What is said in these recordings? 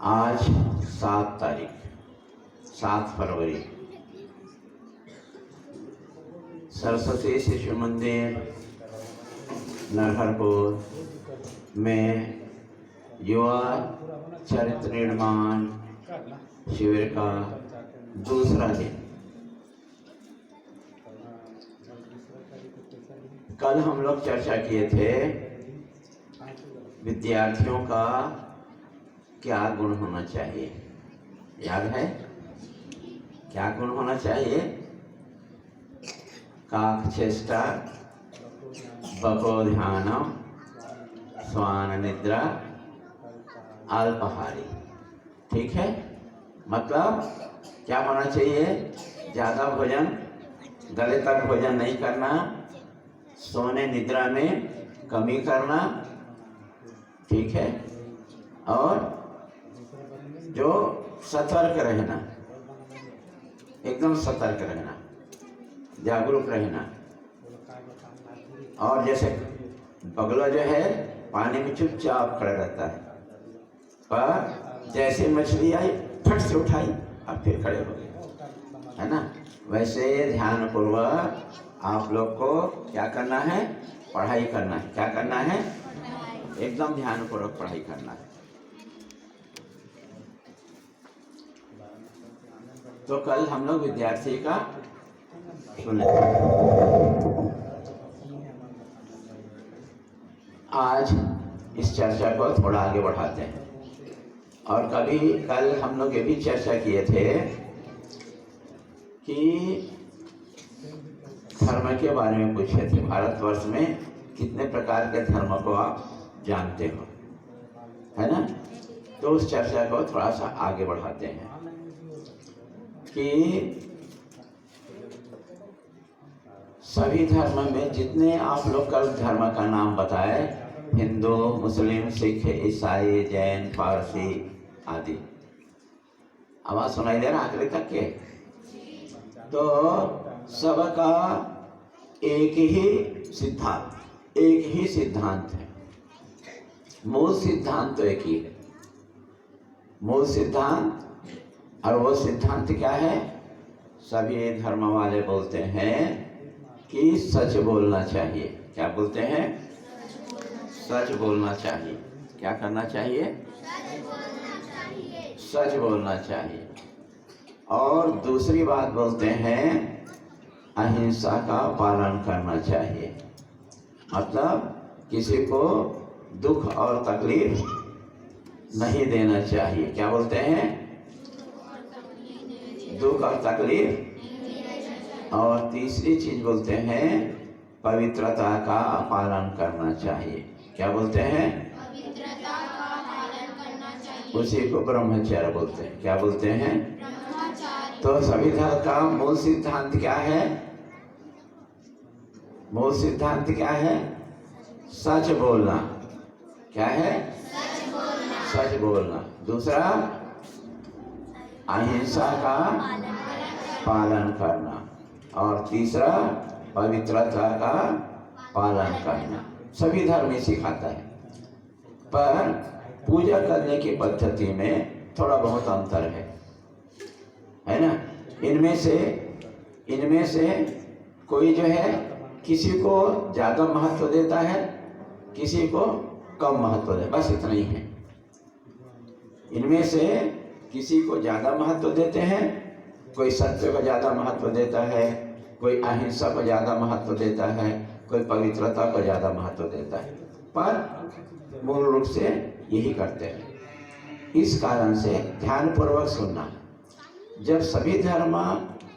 आज 7 फरवरी सरस्वती शिशु मंदिर नरहरपुर में युवा चरित्र निर्माण शिविर का दूसरा दिन। कल हम लोग चर्चा किए थे विद्यार्थियों का क्या गुण होना चाहिए। याद है क्या गुण होना चाहिए? काकचेष्टा, बकोध्यानम, स्वान निद्रा, अल्पाहारी। ठीक है, मतलब क्या होना चाहिए? ज़्यादा भोजन, गले तक भोजन नहीं करना, सोने निद्रा में कमी करना, ठीक है, और जो सतर्क रहना, एकदम सतर्क रहना, जागरूक रहना। और जैसे बगुला जो है पानी में चुपचाप खड़ा रहता है, पर जैसे मछली आई फट से उठाई और फिर खड़े हो गए, है ना। वैसे ध्यान पूर्वक आप लोग को क्या करना है? पढ़ाई करना है। क्या करना है? एकदम ध्यान पूर्वक पढ़ाई करना है। तो कल हम लोग विद्यार्थी का सुने। आज इस चर्चा को थोड़ा आगे बढ़ाते हैं। और कल हम लोग ये भी चर्चा किए थे कि धर्म के बारे में पूछे थे। भारतवर्ष में कितने प्रकार के धर्म को आप जानते हो, है ना। तो उस चर्चा को थोड़ा सा आगे बढ़ाते हैं कि सभी धर्म में जितने आप लोग कल धर्म का नाम बताए, हिंदू, मुस्लिम, सिख, ईसाई, जैन, पारसी आदि, आवाज सुनाई दे रहा आखिरी तक के? तो सबका एक ही सिद्धांत है। मूल सिद्धांत तो एक ही है, मूल सिद्धांत। और वो सिद्धांत क्या है? सभी धर्म वाले बोलते हैं कि सच बोलना चाहिए। क्या बोलते हैं? सच बोलना चाहिए। क्या करना चाहिए? सच बोलना चाहिए। और दूसरी बात बोलते हैं अहिंसा का पालन करना चाहिए। मतलब किसी को दुख और तकलीफ नहीं देना चाहिए। क्या बोलते हैं? दुख और तकलीफ। और तीसरी चीज बोलते हैं पवित्रता का पालन करना चाहिए। क्या बोलते हैं? पवित्रता का पालन करना चाहिए। उसी को ब्रह्मचर्य बोलते हैं। क्या बोलते हैं? ब्रह्मचर्य। तो सभी धर्म का मूल सिद्धांत क्या है? मूल सिद्धांत क्या है? सच बोलना। क्या है? सच बोलना। सच बोलना। दूसरा अहिंसा का पालन करना। और तीसरा पवित्रता का पालन करना। सभी धर्म में सिखाता है, पर पूजा करने की पद्धति में थोड़ा बहुत अंतर है ना। इनमें से कोई जो है किसी को ज़्यादा महत्व देता है, किसी को कम महत्व देता है, बस इतना ही है। इनमें से किसी को ज़्यादा महत्व देते हैं, कोई सत्य को ज़्यादा महत्व देता है, कोई अहिंसा को ज़्यादा महत्व देता है, कोई पवित्रता को ज़्यादा महत्व देता है, पर मूल रूप से यही करते हैं। इस कारण से ध्यानपूर्वक सुनना। जब सभी धर्म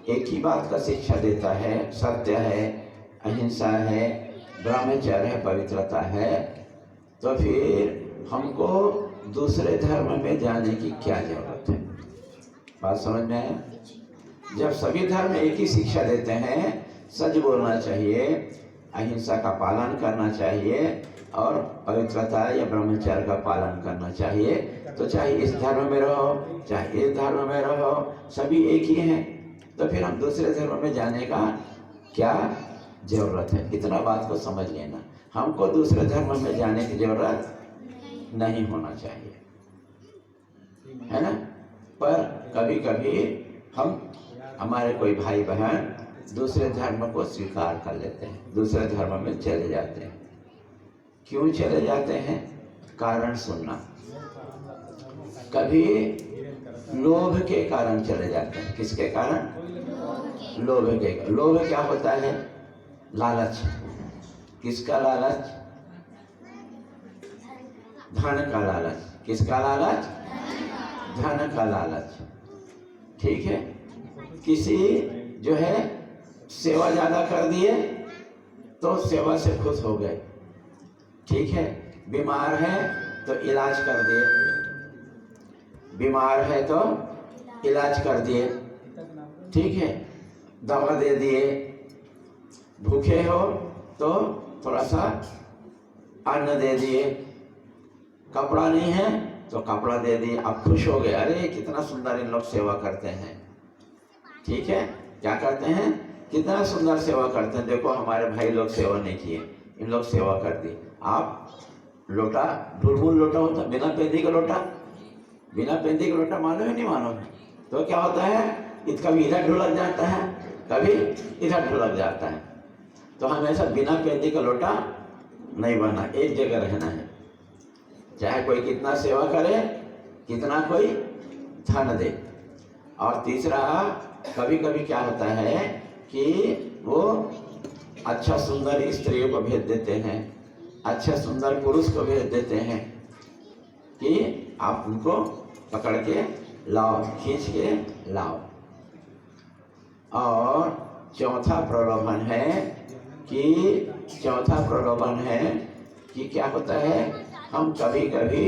एक ही बात का शिक्षा देता है, सत्य है, अहिंसा है, ब्रह्मचर्य है, पवित्रता है, तो फिर हमको दूसरे धर्म में जाने की क्या जरूरत है? बात समझ में आया? जब सभी धर्म एक ही शिक्षा देते हैं, सच बोलना चाहिए, अहिंसा का पालन करना चाहिए और पवित्रता या ब्रह्मचर्य का पालन करना चाहिए, तो चाहे इस धर्म में रहो चाहे इस धर्म में रहो, सभी एक ही हैं। तो फिर हम दूसरे धर्म में जाने का क्या जरूरत है? इतना बात को समझ लेना। हमको दूसरे धर्म में जाने की जरूरत नहीं होना चाहिए। है ना। पर कभी कभी हम हमारे कोई भाई बहन दूसरे धर्म को स्वीकार कर लेते हैं, दूसरे धर्म में चले जाते हैं। क्यों चले जाते हैं? कारण सुनना। कभी लोभ के कारण चले जाते हैं। किसके कारण? लोभ के। लोभ क्या होता है? लालच। किसका लालच? धन का लालच। किसका लालच? धन का लालच। ठीक है। किसी जो है सेवा ज्यादा कर दिए तो सेवा से खुश हो गए। ठीक है। बीमार है तो इलाज कर दिए, बीमार है तो इलाज कर दिए। ठीक है। दवा दे दिए। भूखे हो तो थोड़ा सा अन्न दे दिए। कपड़ा नहीं है तो कपड़ा दे दिए। आप खुश हो गए, अरे कितना सुंदर इन लोग सेवा करते हैं। ठीक है। क्या करते हैं? कितना सुंदर सेवा करते हैं। देखो हमारे भाई लोग सेवा नहीं किए, इन लोग सेवा कर दी। आप लोटा, ढुलमुल लोटा होता, बिना पेंदी का लोटा, बिना पेंदी का लोटा मानो या नहीं मानो? तो क्या होता है? कभी इधर ढुलक जाता है, कभी इधर ढुलक जाता है। तो हमेशा बिना पेंदी का लोटा नहीं बनना, एक जगह रहना है। चाहे कोई कितना सेवा करे, कितना कोई धन दे। और तीसरा, कभी कभी क्या होता है कि वो अच्छा सुंदर स्त्रियों को भेज देते हैं, अच्छा सुंदर पुरुष को भेज देते हैं कि आप उनको पकड़ के लाओ, खींच के लाओ। और चौथा प्रलोभन है कि क्या होता है? हम कभी कभी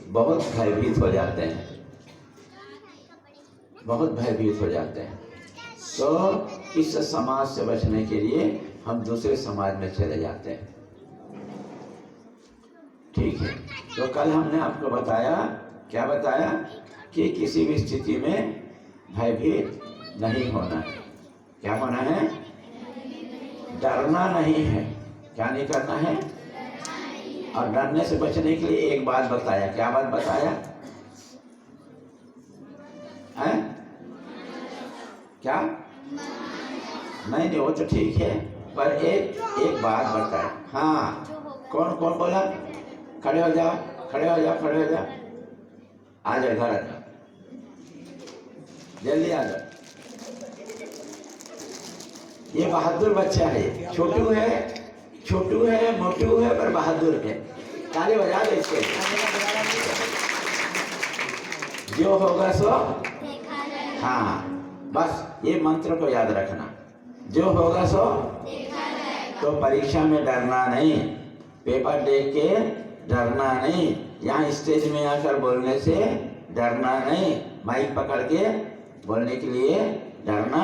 बहुत भयभीत हो जाते हैं, बहुत भयभीत हो जाते हैं। तो इस समाज से बचने के लिए हम दूसरे समाज में चले जाते हैं। ठीक है। तो कल हमने आपको बताया, क्या बताया? कि किसी भी स्थिति में भयभीत नहीं होना है। क्या होना है? डरना नहीं है। क्या नहीं करना है? और डरने से बचने के लिए एक बात बताया। क्या बात बताया है? क्या? नहीं, वो तो ठीक है, पर एक बात बताए। हाँ, कौन कौन बोला? खड़े हो जाओ, खड़े हो जाओ, खड़े हो जाओ। आ जाओ, इधर आ जाओ, जल्दी आ जाओ। ये बहादुर बच्चा है, छोटू है, मोटू है, पर बहादुर है। ताली बजा दे इसके। जो होगा सो, हाँ, बस ये मंत्र को याद रखना। जो होगा सो, तो परीक्षा में डरना नहीं, पेपर देख के डरना नहीं, यहाँ स्टेज में आकर बोलने से डरना नहीं, माइक पकड़ के बोलने के लिए डरना,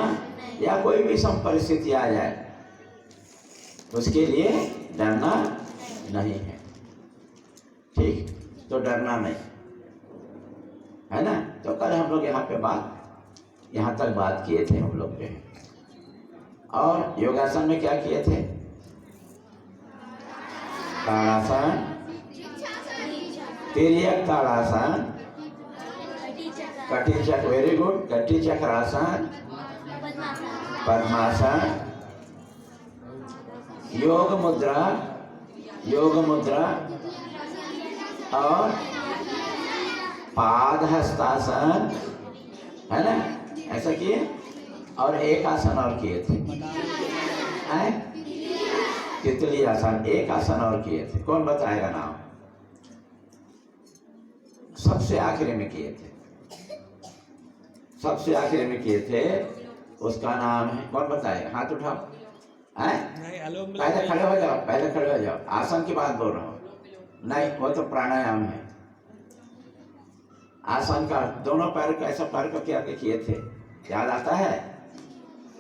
या कोई भी सम परिस्थिति आ जाए उसके लिए डरना नहीं है। ठीक, तो डरना नहीं है ना। तो कल हम लोग यहाँ तक बात किए थे हम लोग पे। और योगासन में क्या किए थे? ताड़ासन, तिर्यक ताड़ासन, कटी चक्र, वेरी गुड, कटी चक्रासन, पद्मासन, योग मुद्रा और पाद हस्तासन, है ना, ऐसा किए। और एक आसन और किए थे, तितली आसन, एक आसन और किए थे। कौन बताएगा नाम? सबसे आखिरी में किए थे, सबसे आखिरी में किए थे, उसका नाम है, कौन बताएगा? हाथ उठाओ। पहले खड़े हो जाओ, पहले खड़े हो जाओ। आसन की बात बोल रहा हूँ, नहीं वो तो प्राणायाम है। आसन का दोनों पैर को ऐसा पैर को क्या किए थे, याद आता है?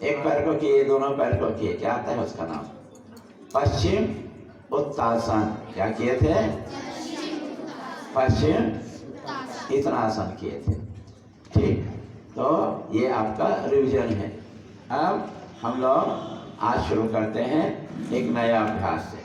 एक पैर को किए, दोनों पैर को किए, क्या आता है उसका नाम? पश्चिम उत्तासन। क्या किए थे? पश्चिम इतना आसन किए थे। ठीक, तो ये आपका रिवीजन है। अब हम लोग आज शुरू करते हैं एक नया अभ्यास से।